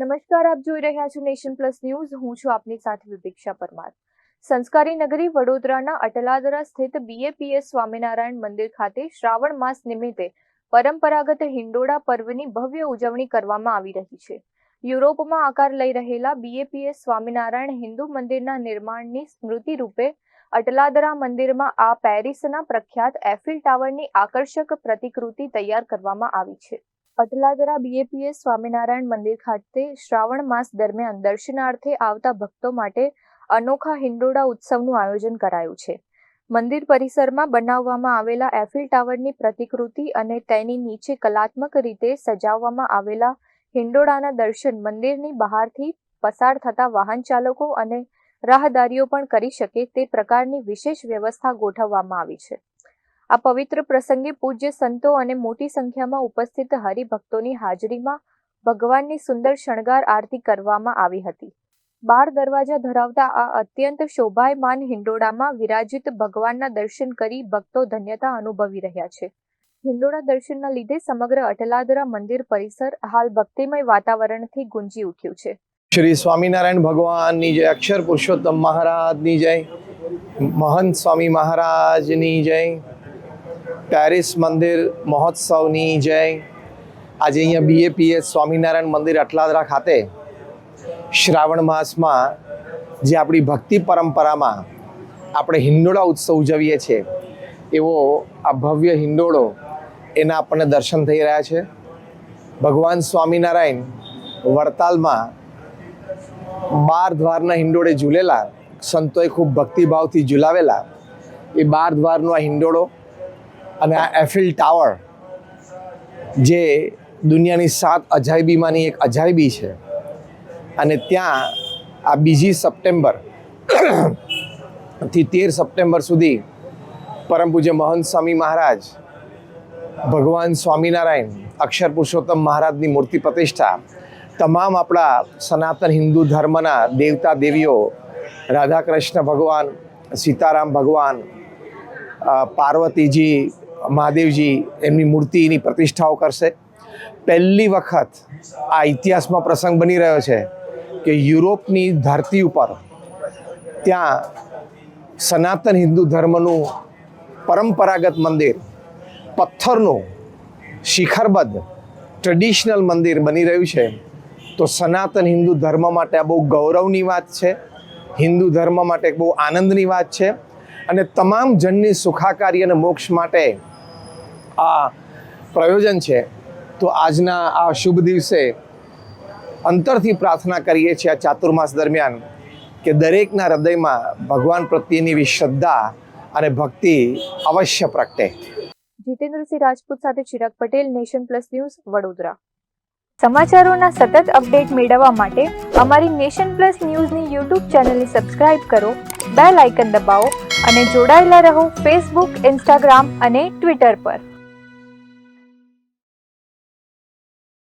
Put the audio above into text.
નમસ્કાર, આપ જોઈ રહ્યા છો નેશન પ્લસ ન્યૂઝ. હું છું આપની સાથે વિભિક્ષા પરમાર. સંસ્કારી નગરી વડોદરાના અટલાદરા સ્થિત બીએપીએસ સ્વામિનારાયણ મંદિર ખાતે શ્રાવણ માસ નિમિત્તે પરંપરાગત હિંડોળા પર્વની ભવ્ય ઉજવણી કરવામાં આવી રહી છે. યુરોપમાં આકાર લઈ રહેલા બીએપીએસ સ્વામિનારાયણ હિન્દુ મંદિરના નિર્માણની સ્મૃતિ રૂપે અટલાદરા મંદિરમાં આ પેરિસના પ્રખ્યાત એફિલ ટાવરની આકર્ષક પ્રતિકૃતિ તૈયાર કરવામાં આવી છે. અટલાદરા બીએપીએસ સ્વામિનારાયણ મંદિર ખાતે શ્રાવણ માસ દરમિયાન દર્શનાર્થે આવતા ભક્તો માટે અનોખા હિંડોળા ઉત્સવનું આયોજન કરાયું છે. મંદિર પરિસરમાં બનાવવામાં આવેલા એફિલ ટાવરની પ્રતિકૃતિ અને તેની નીચે કલાત્મક રીતે સજાવવામાં આવેલા હિંડોળાના દર્શન મંદિરની બહારથી પસાર થતા વાહન ચાલકો અને રાહદારીઓ પણ કરી શકે તે પ્રકારની વિશેષ વ્યવસ્થા ગોઠવવામાં આવી છે. આ પવિત્ર પ્રસંગે પૂજ્ય સંતો અને મોટી સંખ્યામાં ઉપસ્થિત હરિભક્તોની હાજરીમાં ભગવાનની સુંદર શણગાર આરતી કરવામાં આવી હતી. 12 દરવાજા ધરાવતા આ અત્યંત શોભાયમાન હિંડોળામાં વિરાજિત ભગવાનના દર્શન કરી ભક્તો ધન્યતા અનુભવી રહ્યા છે. હિંડોળા દર્શનના લીધે સમગ્ર અટલાદરા મંદિર પરિસર હાલ ભક્તિમય વાતાવરણથી ગુંજી ઉઠ્યું છે. શ્રી સ્વામિનારાયણ ભગવાનની જય, અક્ષર પુરુષોત્તમ મહારાજની જય, મહંત સ્વામી મહારાજની જય, પેરિસ મંદિર મહોત્સવની જય. આજે અહીંયા બીએપીએસ સ્વામિનારાયણ મંદિર અટલાદરા ખાતે શ્રાવણ માસમાં જે આપણી ભક્તિ પરંપરામાં આપણે હિંડોળા ઉત્સવ ઉજવીએ છીએ એવો આ ભવ્ય હિંડોળો એના આપણને દર્શન થઈ રહ્યા છે. ભગવાન સ્વામિનારાયણ વડતાલમાં 12 દ્વારના હિંડોળે ઝૂલેલા, સંતોએ ખૂબ ભક્તિભાવથી ઝુલાવેલા એ 12 દ્વારનો આ હિંડોળો અને આ એફિલ ટાવર જે દુનિયાની 7 અજાયબીમાંની એક અજાયબી છે અને ત્યાં આ 2 સપ્ટેમ્બર થી 13 સપ્ટેમ્બર સુધી પરમ પૂજ્ય મહંત સ્વામી મહારાજ, ભગવાન સ્વામિનારાયણ, અક્ષર પુરુષોત્તમ મહારાજની મૂર્તિ પ્રતિષ્ઠા, તમામ આપણા સનાતન હિન્દુ ધર્મના દેવતા દેવીઓ, રાધા કૃષ્ણ ભગવાન, સીતારામ ભગવાન, પાર્વતીજી, મહાદેવજી એમની મૂર્તિની પ્રતિષ્ઠાઓ કરશે. પહેલી વખત આ ઇતિહાસમાં પ્રસંગ બની રહ્યો છે કે યુરોપની ધરતી ઉપર ત્યાં સનાતન હિન્દુ ધર્મનું પરંપરાગત મંદિર, પથ્થરનું શિખરબદ્ધ ટ્રેડિશનલ મંદિર બની રહ્યું છે. તો સનાતન હિન્દુ ધર્મ માટે આ બહુ ગૌરવની વાત છે, હિન્દુ ધર્મ માટે બહુ આનંદની વાત છે અને તમામ જનની સુખાકારી અને મોક્ષ માટે આ પ્રયોજન છે. તો આજના આ શુભ દિવસે અંતરથી પ્રાર્થના કરીએ છીએ આ ચાતુર્માસ દરમિયાન કે દરેકના હૃદયમાં ભગવાન પ્રત્યેની એવી શ્રદ્ધા અને ભક્તિ અવશ્ય પ્રગટે. જીતેન્દ્રસિંહ રાજપૂત સાથે Chirag Patel, nation plus news, Vadodara. સમાચારોના સતત અપડેટ મેળવવા માટે અમારી નેશન પ્લસ ન્યૂઝની યુટ્યુબ ચેનલને સબસ્ક્રાઇબ કરો, બેલ આઇકન દબાવો અને જોડાયેલા રહો ફેસબુક, ઇન્સ્ટાગ્રામ અને ટ્વિટર પર.